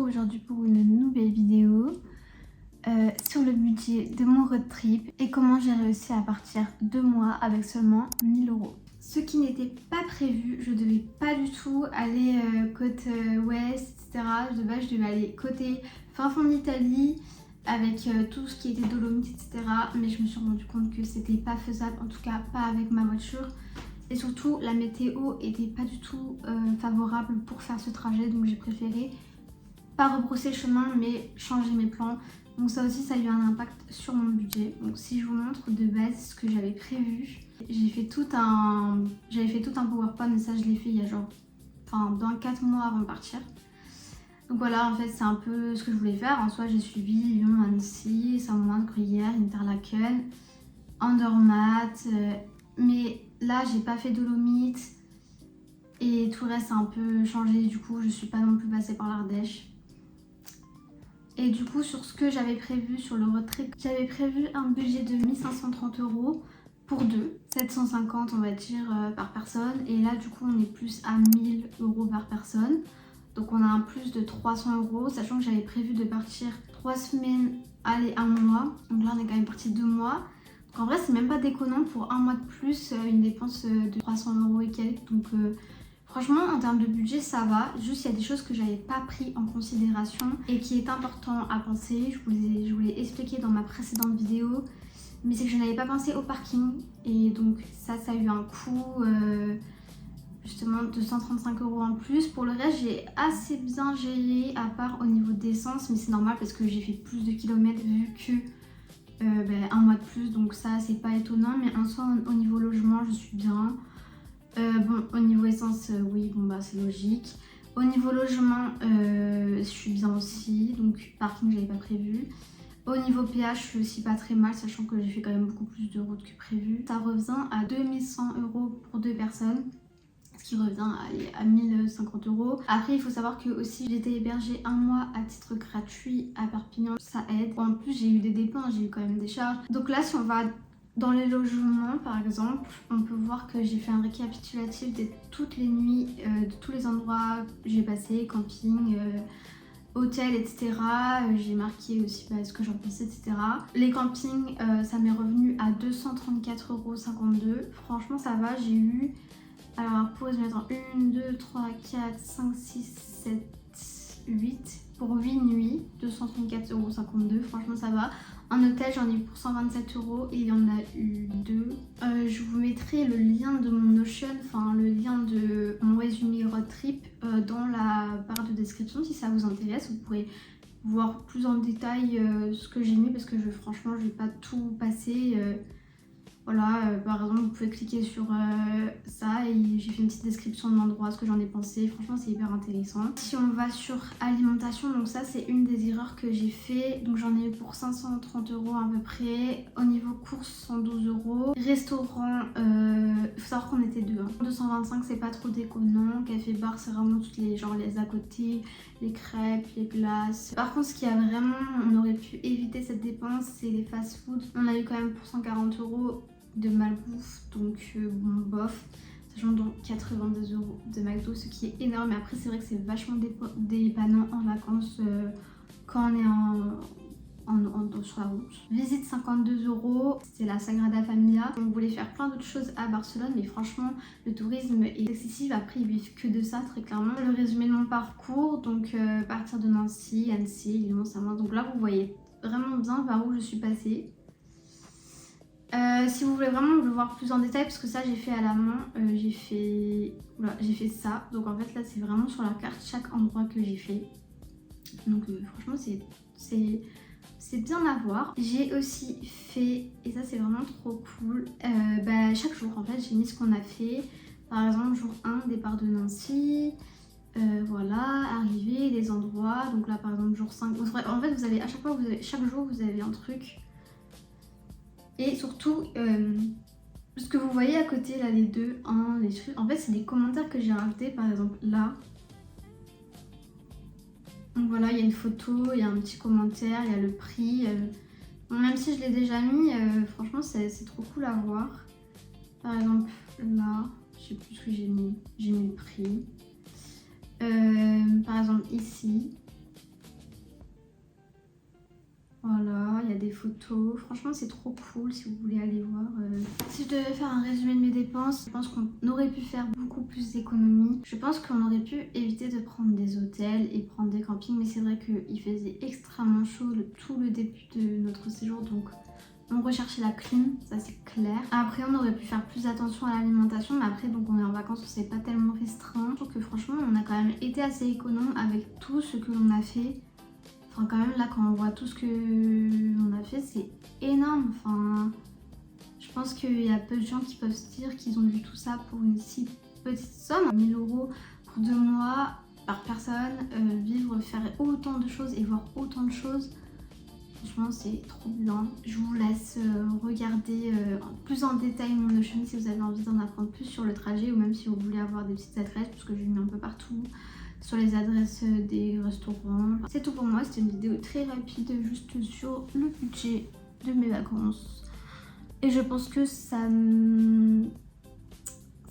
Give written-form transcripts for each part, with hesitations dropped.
aujourd'hui pour une nouvelle vidéo sur le budget de mon road trip et comment j'ai réussi à partir 2 mois avec seulement 1000 euros. Ce qui n'était pas prévu, je devais pas du tout aller côte ouest, etc. De base, je devais aller côté fin fond d'Italie avec tout ce qui était Dolomites, etc. Mais je me suis rendu compte que c'était pas faisable, en tout cas pas avec ma voiture. Et surtout, la météo était pas du tout favorable pour faire ce trajet, donc j'ai préféré pas rebrousser le chemin mais changer mes plans. Donc ça aussi, ça a eu un impact sur mon budget. Donc si je vous montre de base ce que j'avais prévu, j'avais fait tout un PowerPoint, mais ça je l'ai fait il y a dans 4 mois avant de partir. Donc voilà, en fait c'est un peu ce que je voulais faire. En soi, j'ai suivi Lyon, Annecy, Saint-Ouen, Gruyère, Interlaken, Andermatt, mais là j'ai pas fait Dolomites et tout le reste a un peu changé, du coup je suis pas non plus passée par l'Ardèche. Et du coup, sur ce que j'avais prévu sur le road trip, j'avais prévu un budget de 1530 euros pour deux, 750 on va dire par personne. Et là, du coup, on est plus à 1000 euros par personne. Donc on a un plus de 300 euros, sachant que j'avais prévu de partir 3 semaines, allez, 1 mois. Donc là, on est quand même parti 2 mois. Donc en vrai, c'est même pas déconnant pour 1 mois de plus, une dépense de 300 euros et quelques. Donc franchement, en termes de budget, ça va. Juste, il y a des choses que j'avais pas pris en considération et qui est important à penser. Je vous l'ai expliqué dans ma précédente vidéo. Mais c'est que je n'avais pas pensé au parking. Et donc ça a eu un coût justement de 135 euros en plus. Pour le reste, j'ai assez bien géré, à part au niveau d'essence. Mais c'est normal parce que j'ai fait plus de kilomètres vu que 1 mois de plus. Donc ça, c'est pas étonnant. Mais en soi, au niveau logement, je suis bien. Bon, au niveau essence, oui, bon bah c'est logique. Au niveau logement, je suis bien aussi, donc parking j'avais pas prévu. Au niveau péage, je suis aussi pas très mal, sachant que j'ai fait quand même beaucoup plus de route que prévu. Ça revient à 2100 euros pour 2 personnes, ce qui revient à 1050 euros. Après, il faut savoir que aussi j'étais hébergée 1 mois à titre gratuit à Perpignan, ça aide. En plus, j'ai eu des dépenses, j'ai eu quand même des charges. Donc là, si on va dans les logements, par exemple, on peut voir que j'ai fait un récapitulatif de toutes les nuits, de tous les endroits que j'ai passé, camping, hôtel, etc. J'ai marqué aussi ce que j'en pensais, etc. Les campings, ça m'est revenu à 234,52 €. Franchement, ça va, j'ai eu... Alors, pause, je vais mettre 1, 2, 3, 4, 5, 6, 7, 8. Pour 8 nuits, 234,52 €. Franchement, ça va. En hôtel, j'en ai eu pour 127 € et il y en a eu 2. Je vous mettrai le lien de mon Notion, enfin le lien de mon résumé road trip dans la barre de description si ça vous intéresse. Vous pourrez voir plus en détail ce que j'ai mis parce que franchement, je vais pas tout passer. Voilà, par exemple, vous pouvez cliquer sur ça et j'ai fait une petite description de l'endroit, ce que j'en ai pensé. Franchement, c'est hyper intéressant. Si on va sur alimentation, donc ça, c'est une des erreurs que j'ai fait. Donc j'en ai eu pour 530 € à peu près. Au niveau courses, 112 €. Restaurant, il faut savoir qu'on était deux. 225, c'est pas trop déconnant. Café bar, c'est vraiment toutes les à côté, les crêpes, les glaces. Par contre, ce qui a vraiment, on aurait pu éviter cette dépense, c'est les fast-food. On a eu quand même pour 140 € de malbouffe, donc bon bof, sachant donc 82 € de McDo, ce qui est énorme. Mais après c'est vrai que c'est vachement dépannant en vacances quand on est sur la route. Visite 52 €, c'est la Sagrada Familia. On voulait faire plein d'autres choses à Barcelone, mais franchement le tourisme est excessif. Après ils vivent que de ça, très clairement. Le résumé de mon parcours, donc partir de Nancy, Annecy, Lyon, Saint-Ouen. Donc là vous voyez vraiment bien par où je suis passée. Si vous voulez vraiment le voir plus en détail, parce que ça j'ai fait à la main, j'ai fait ça. Donc en fait là c'est vraiment sur la carte chaque endroit que j'ai fait. Donc franchement c'est bien à voir. J'ai aussi fait, et ça c'est vraiment trop cool, chaque jour en fait j'ai mis ce qu'on a fait. Par exemple jour 1, départ de Nancy, voilà, arrivée, des endroits. Donc là par exemple jour 5, en fait vous avez à chaque fois, chaque jour vous avez un truc. Et surtout, ce que vous voyez à côté là, les deux, les trucs, en fait c'est des commentaires que j'ai rajoutés, par exemple là. Donc voilà, il y a une photo, il y a un petit commentaire, il y a le prix. Bon, même si je l'ai déjà mis, franchement c'est trop cool à voir. Par exemple là, je sais plus ce que j'ai mis le prix. Par exemple ici, photos. Franchement c'est trop cool si vous voulez aller voir. Si je devais faire un résumé de mes dépenses, je pense qu'on aurait pu faire beaucoup plus d'économies. Je pense qu'on aurait pu éviter de prendre des hôtels et prendre des campings, mais c'est vrai qu'il faisait extrêmement chaud tout le début de notre séjour, donc on recherchait la clim, ça c'est clair. Après on aurait pu faire plus attention à l'alimentation, mais après donc on est en vacances, on s'est pas tellement restreint. Je trouve que franchement on a quand même été assez économe avec tout ce que l'on a fait. Enfin quand même là quand on voit tout ce que on a fait c'est énorme. Enfin je pense qu'il y a peu de gens qui peuvent se dire qu'ils ont vu tout ça pour une si petite somme. 1000 € pour 2 mois par personne, vivre, faire autant de choses et voir autant de choses. Franchement c'est trop bien. Je vous laisse regarder plus en détail mon Notion si vous avez envie d'en apprendre plus sur le trajet, ou même si vous voulez avoir des petites adresses, parce que j'ai mis un peu partout sur les adresses des restaurants. C'est tout pour moi, c'était une vidéo très rapide juste sur le budget de mes vacances. Et je pense que ça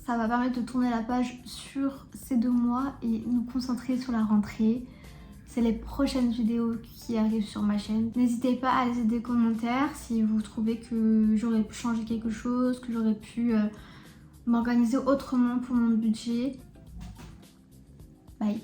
va permettre de tourner la page sur ces 2 mois et nous concentrer sur la rentrée. C'est les prochaines vidéos qui arrivent sur ma chaîne. N'hésitez pas à laisser des commentaires si vous trouvez que j'aurais pu changer quelque chose, que j'aurais pu m'organiser autrement pour mon budget. Bye.